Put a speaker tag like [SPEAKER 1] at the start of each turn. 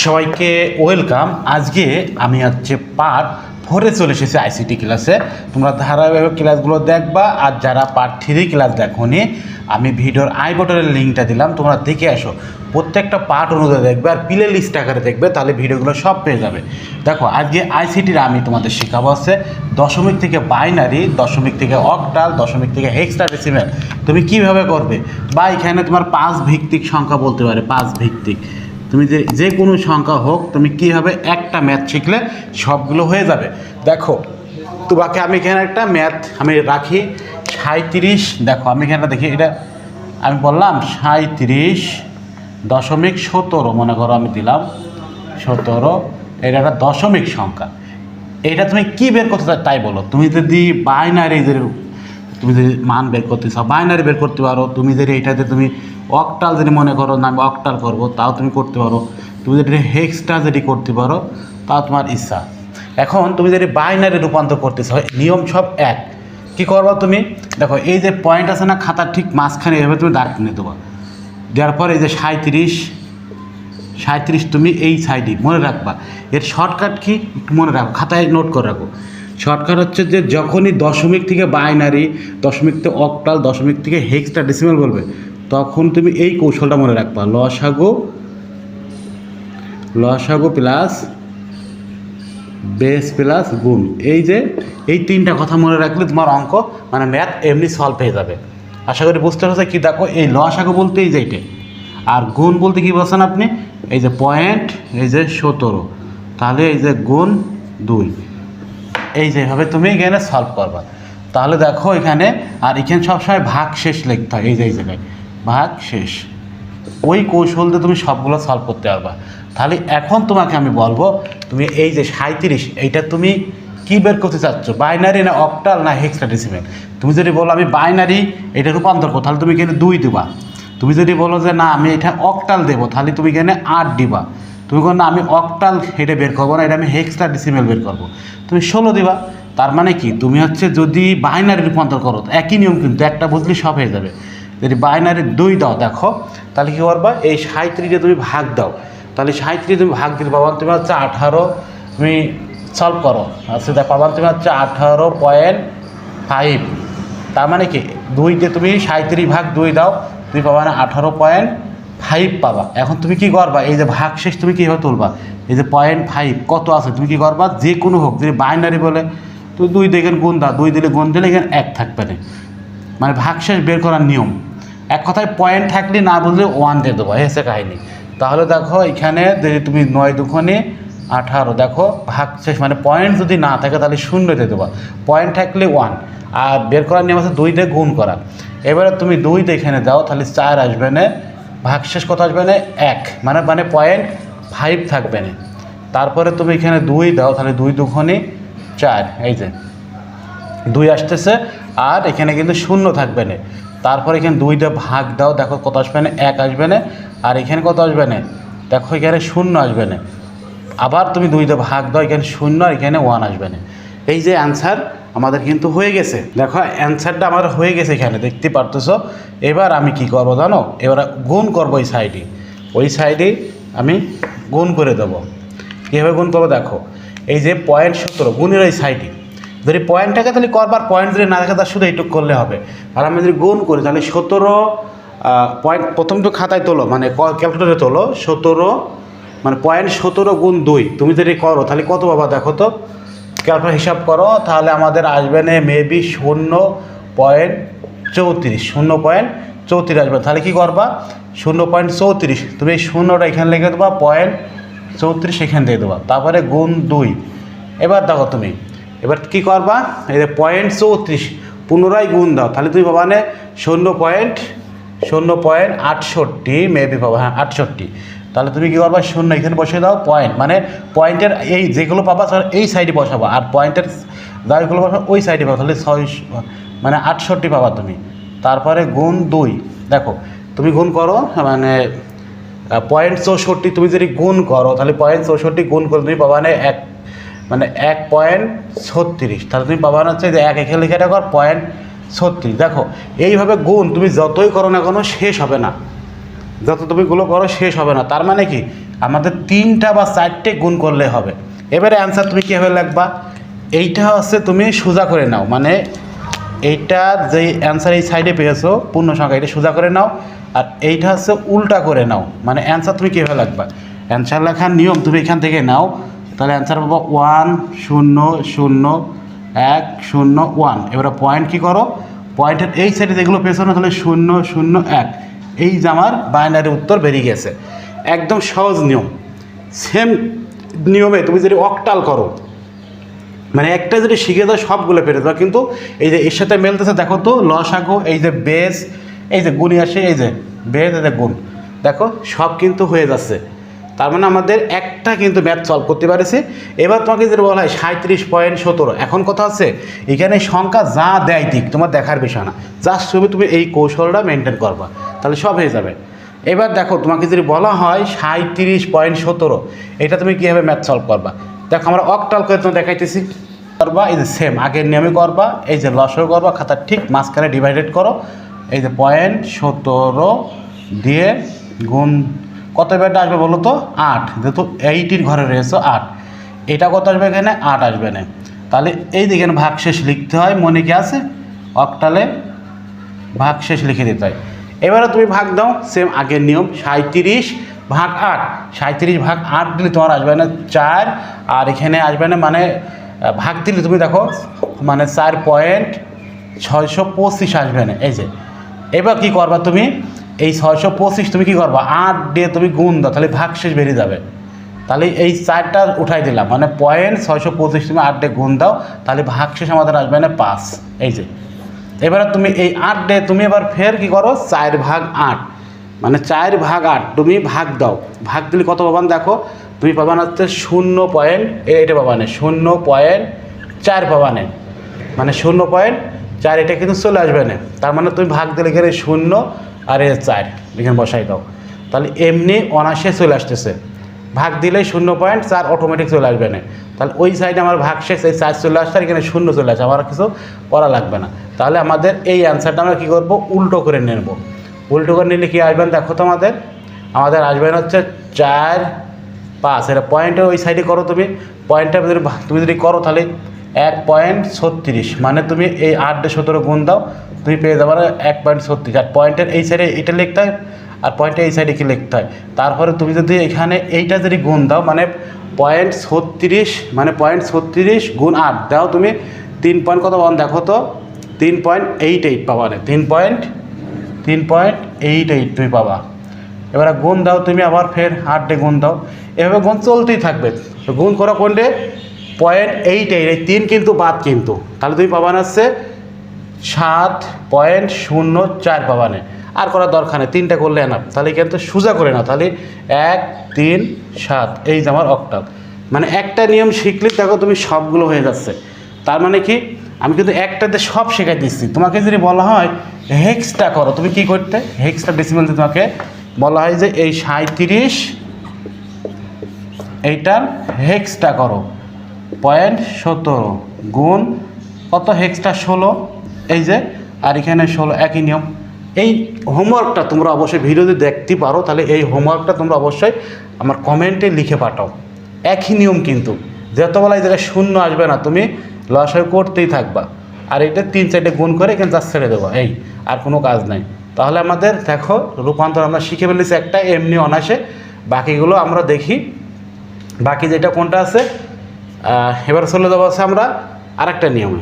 [SPEAKER 1] সবাইকে ওয়েলকাম। আজকে আমি হচ্ছে পার্ট 4-এ চলে এসেছি আইসিটি ক্লাসে। তোমরা ধারাবাহিক ক্লাসগুলো দেখবা, আর যারা পার্ট 3 ক্লাস দেখোনি আমি ভিডিওর আই বটনের লিঙ্কটা দিলাম, তোমরা দেখে আসো। প্রত্যেকটা পার্ট অনুযায়ী দেখবে আর প্লে লিস্ট আকারে দেখবে, তাহলে ভিডিওগুলো সব পেয়ে যাবে। দেখো আজকে আইসিটির আমি তোমাদের শেখাবো হচ্ছে দশমিক থেকে বাইনারি, দশমিক থেকে অক্টাল, দশমিক থেকে হেক্সাডেসিমাল তুমি কিভাবে করবে, বা এখানে তোমার 5 ভিত্তিক সংখ্যা বলতে পারে, 5 ভিত্তিক তুমি যে কোনো সংখ্যা হোক তুমি কীভাবে একটা ম্যাথ শিখলে সবগুলো হয়ে যাবে। দেখো তোমাকে আমি এখানে একটা ম্যাথ আমি রাখি 37। দেখো আমি এখানে দেখি, এটা আমি বললাম 37.17 মনে করো আমি দিলাম 17, এটা একটা দশমিক সংখ্যা। এটা তুমি কি বের করতে চাও তাই বলো। তুমি যদি বাইনারি তুমি যদি মান বের করতে চাও বাইনারি বের করতে পারো। তুমি যদি এটাতে তুমি অক্টাল যদি মনে করো না আমি অক্টাল করবো তাও তুমি করতে পারো। তুমি যদি হেক্সটা যদি করতে পারো তাও তোমার ইচ্ছা। এখন তুমি যদি বাইনারি রূপান্তর করতে চাও, নিয়ম সব এক। কী করবা তুমি, দেখো এই যে পয়েন্ট আছে না খাতার ঠিক মাঝখানে, এভাবে তুমি দাগ টেনে দেবো। দেওয়ার পর এই যে 37 তুমি এই সাইডে মনে রাখবা। এর শর্টকাট কি একটু মনে রাখো, খাতায় নোট করে রাখো। শর্টকাট হচ্ছে যে যখনই দশমিক থেকে বাইনারি, দশমিক থেকে অক্টাল, দশমিক থেকে হেক্সাডেসিমাল বলবে তখন তুমি এই কৌশলটা মনে রাখবা, লসাগু প্লাস বেস প্লাস গুণ। এই যে এই তিনটা কথা মনে রাখলে তোমার অঙ্ক মানে ম্যাথ এমনি সলভ হয়ে যাবে। আশা করি বুঝতে পারছে। কি দেখো এই লসাগু বলতে এই যে এইটা, আর গুণ বলতে কী বলছেন আপনি, এই যে পয়েন্ট, এই যে 17, তাহলে এই যে গুণ 2। এই যেভাবে তুমি এখানে সলভ করবা। তাহলে দেখো এখানে, আর এখানে সবসময় ভাগ শেষ লিখতে হয়, এই যে এই জায়গায় ভাগ শেষ। ওই কৌশল দিয়ে তুমি সবগুলো সলভ করতে পারবা। তাহলে এখন তোমাকে আমি বলবো, তুমি এই যে 37 এইটা তুমি কী বের করতে চাচ্ছ, বাইনারি না অক্টাল না হেক্সাডেসিমাল। তুমি যদি বলো আমি বাইনারি এটা রূপান্তর করো, তাহলে তুমি এখানে 2 দিবা। তুমি যদি বলো যে না আমি এটা অক্টাল দেবো, তাহলে তুমি এখানে 8 দিবা। তুমি বলো না আমি অক্টাল এটা বের করবো না, এটা আমি হেক্সাডেসিমাল বের করবো, তুমি 16 দিবা। তার মানে কি, তুমি হচ্ছে যদি বাইনারি রূপান্তর করো একই নিয়ম, কিন্তু একটা বুঝলি সব হয়ে যাবে। যদি বাইনারি 2 দাও দেখো, তাহলে কী করবা, এই 37 তুমি ভাগ দাও, তাহলে 37 তুমি ভাগ দিতে পাবা তুমি হচ্ছে 18। তুমি সলভ করো আচ্ছা পাবা তুমি হচ্ছে 18.5। তার মানে কি 2 দিয়ে তুমি 37 ভাগ 2 দাও, তুমি পাবা না 18.5 পাবা। এখন তুমি কি করবা, এই যে ভাগ শেষ তুমি কীভাবে তুলবা, এই যে 0.5 কত আছে তুমি কি করবা, যে কোনো হোক যদি বাইনারি বলে তুমি 2 দিয়ে এখানে গুণ দাও, 2 দিলে গুণ দিলে এখানে 1 থাকবে না, মানে ভাগশেষ বের করার নিয়ম। এক কথায় পয়েন্ট থাকলে না বুঝলে 1 দিয়ে দেবো, এসে কাহিনি। তাহলে দেখো এখানে যদি তুমি 9 দুগুণে 18, দেখো ভাগশেষ মানে পয়েন্ট যদি না থাকে তাহলে 0 দিয়ে দেবো, পয়েন্ট থাকলে 1। আর বের করার নিয়ম আছে 2 দিয়ে গুণ করা। এবারে তুমি 2 দিয়ে এখানে দাও, তাহলে 4 আসবে না, ভাগশেষ কত আসবে না 1, মানে 0.5 থাকবে না। তারপরে তুমি এখানে 2 দাও, তাহলে 2 দুগুণে 4, এই যে 2 আসতেছে, আর এখানে কিন্তু 0 থাকবে না। তারপর এখানে 2 দিয়ে ভাগ দাও, দেখো কত আসবে না 1 আসবে না, আর এখানে কত আসবে না দেখো এখানে 0 আসবে না। আবার তুমি 2 দিয়ে ভাগ দাও, এখানে 0 আর এখানে 1 আসবে না। এই যে অ্যান্সার আমাদের কিন্তু হয়ে গেছে। দেখো অ্যান্সারটা আমার হয়ে গেছে এখানে দেখতে পারতেছো। এবার আমি কি করব জানো, এবার গুণ করবো ওই সাইডে আমি গুণ করে দেবো। কীভাবে গুণ করবো দেখো, এই যে 0.17 গুণের ওই সাইডে যদি পয়েন্ট থাকে তাহলে করবার, পয়েন্ট যদি না থাকে তার শুধু এইটুক করলে হবে। আর আমি যদি গুণ করি তাহলে 17 পয়েন্ট, প্রথম তো খাতায় তোলো মানে ক্যালকুলেটরে তোলো 17, মানে 0.17 গুণ 2 তুমি যদি করো তাহলে কত পাবা দেখো তো, ক্যালকুলেটর হিসাব করো, তাহলে আমাদের আসবে না মেবি 0.34 আসবে। তাহলে কী করবা, 0.34 তুমি এই 0টা এখানে লিখে দেবা, 0.34 এখানে দিয়ে দেবা, তারপরে গুণ 2। এবার দেখো তুমি এবার কী করবা, এই যে 0.34 পুনরায় গুণ দাও, তাহলে তুমি পাবা না 0.68 মেবি পাবা, হ্যাঁ 68। তাহলে তুমি কী করবা, 0 এখানে বসে দাও, পয়েন্ট মানে পয়েন্টের এই যেগুলো পাবা এই সাইডে বসাবো, আর পয়েন্টের যাগুলো বসাবো ওই সাইডে পাবো, তাহলে 6 মানে 68 পাবা তুমি। তারপরে গুণ 2, দেখো তুমি গুণ করো মানে 0.64 তুমি যদি গুণ করো তাহলে 0.64 গুণ করে তুমি পাবা না 1 মানে 1.36, তাহলে তুমি পাবা না হচ্ছে যে 1 এখানে লিখে রাখো 0.36। দেখো এইভাবে গুণ তুমি যতই করো না কোনো শেষ হবে না, যত তুমি গুলো করো শেষ হবে না। তার মানে কি আমাদের 3টা বা 4টে গুণ করলে হবে। এবারে অ্যান্সার তুমি কীভাবে লিখবা, এইটা হচ্ছে তুমি সোজা করে নাও, মানে এইটা যেই অ্যান্সার এই সাইডে পেয়েছো পূর্ণ সংখ্যা এটা সোজা করে নাও, আর এইটা হচ্ছে উল্টা করে নাও। মানে অ্যান্সার তুমি কীভাবে লিখবা, অ্যান্সার লেখার নিয়ম তুমি এখান থেকে নাও, তাহলে অ্যান্সার পাবো 1 0 0 1 0 1। এবারে পয়েন্ট কী করো, পয়েন্টের এই সাইডে যেগুলো পেয়েছো না, তাহলে 0 0 1, এই যে আমার বাইনারি উত্তর বেরিয়ে গেছে। একদম সহজ নিয়ম। সেম নিয়মে তুমি যদি অক্টাল করো, মানে একটা যদি শিখে দাও সবগুলো পেরে দাও, কিন্তু এই যে এর সাথে মেলতেছে দেখো তো, লসাগু, এই যে বেস, এই যে গুণই আসে, এই যে বেস, এই যে গুণ, দেখো সব কিন্তু হয়ে যাচ্ছে। তার মানে আমাদের একটা কিন্তু ম্যাথ সলভ করতে পারেছি। এবার তোমাকে যদি বলা হয় 37.17, এখন কথা হচ্ছে এখানে সংখ্যা যা দেয় দিক তোমার দেখার বিষয় না, জাস্ট তুমি এই কৌশলটা মেনটেন করবা, তাহলে সব হয়ে যাবে। এবার দেখো তোমাকে যদি বলা হয় 37.17, এটা তুমি কীভাবে ম্যাথ সলভ করবা, দেখো আমরা অক্টাল করে তোমার দেখাইতেছি। করবা এই যে সেম আগের নিয়মে করবা, এই যে লসও করবা, খাতার ঠিক মাঝখানে ডিভাইডেড করো, এই যে 0.17 দিয়ে গুণ, কত বেটা আসবে বলো তো, 8, যেহেতু 80 ঘরে রয়েছে 8, এটা কত আসবে এখানে 8 আসবে না। তাহলে এই দিকে ভাগশেষ লিখতে হয়, মনে কি আছে, অক্টালে ভাগশেষ লিখে দিতে হয়। এবারে তুমি ভাগ দাও, সেম আগের নিয়ম, 37 ভাগ 8, 37 ভাগ 8 দিলে তোমার আসবে না 4, আর এখানে আসবে না, মানে ভাগ দিলে তুমি দেখো মানে 4.625 আসবে না। এই যে এবার কি করবা তুমি, এই 625 তুমি কি করবা, 8 দিয়ে তুমি গুণ দাও, তাহলে ভাগশেষ বেরিয়ে যাবে। তাহলে এই 4টা উঠাই দিলাম, মানে 625 তুমি 8 দিয়ে গুণ দাও, তাহলে ভাগশেষ আমাদের আসবে না 5। এই যে এবারে তুমি এই 8 দিয়ে তুমি এবার ফের কি করো, 4 ভাগ 8, মানে 4 ভাগ 8 তুমি ভাগ দাও, ভাগ দিলে কত পাবান দেখো, তুমি পাবান হচ্ছে 0.8 পাবানে, 0.4 পাবানে, মানে 0.4, এটা কিন্তু চলে আসবে না। তার মানে তুমি ভাগ দিলে এখানে 0 আর 4 এখানে বসাই দাও, তাহলে এমনি অনায়াসে চলে আসতেছে। ভাগ দিলে 0.4 অটোমেটিক চলে আসবে না, তাহলে ওই সাইডে আমার ভাগশেষ এই 4 চলে আসছে, আর এখানে 0 চলে আসে, আমার কিছু করা লাগবে না। তাহলে আমাদের এই অ্যান্সারটা আমরা কী করবো, উল্টো করে নেব। উল্টো করে নিলে কী আসবেন দেখো তো, আমাদের আসবেন হচ্ছে 4 5, এটা পয়েন্টে ওই সাইডে করো তুমি, পয়েন্টটা তুমি যদি করো তাহলে 1.36, মানে তুমি এই 8 দিয়ে 17 গুণ দাও, তুমি পেয়ে যাবে 1.36, আর পয়েন্টের এই সাইডে এটা লিখতে হয়, আর পয়েন্টের এই সাইডে কি লিখতে হয়। তারপরে তুমি যদি এখানে এইটা যদি গুণ দাও, মানে 0.36, মানে 0.36 গুণ 8 দাও, তুমি 3 পয়েন্ট কত পাবেন দেখো তো, 3.88 পাবা, না 3.88 তুমি পাবা। এবারে গুণ দাও তুমি, আবার ফের 8 দিয়ে গুণ দাও, এভাবে গুণ চলতেই থাকবে। গুণ করা কোনটে 0.88, এই 3 কিন্তু বাদ, কিন্তু তাহলে তুমি পাবান হচ্ছে 7.04 পাবানে, আর করার দরকার নেই, 3টা করলে না, তাহলে কিন্তু সোজা করে নাও, তাহলে 1 3 7, এই যে আমার অক্টাল। মানে একটা নিয়ম শিখলে দেখো তুমি সবগুলো হয়ে যাচ্ছে। তার মানে কি, আমি কিন্তু একটাতে সব শেখাই দিচ্ছি। তোমাকে যদি বলা হয় হেক্সটা করো, তুমি কি করতে, হেক্সটা ডেসিমাল দিয়ে তোমাকে বলা হয় যে এই 37 এইটার হেক্সটা করো, 0.17 গুণ কত, হেক্সটা 16, এই যে, আর এখানে 16, একই নিয়ম। এই হোমওয়ার্কটা তোমরা অবশ্যই ভিডিওতে দেখতে পারো, তাহলে এই হোমওয়ার্কটা তোমরা অবশ্যই আমার কমেন্টে লিখে পাঠাও। একই নিয়ম কিন্তু, যত বলা এই জায়গায় 0 আসবে না, তুমি লসাগু করতেই থাকবা, আর এটা 3 4টে গুণ করে এখানে জাস্ট ছেড়ে দেবো, এই আর কোনো কাজ নাই। তাহলে আমাদের দেখো রূপান্তর আমরা শিখে ফেলেছি একটা, এমনি অনায়াসে। বাকিগুলো আমরা দেখি, বাকি যেটা কোনটা আছে। এবার চলে যাবো আছে আমরা আরেকটা নিয়মে।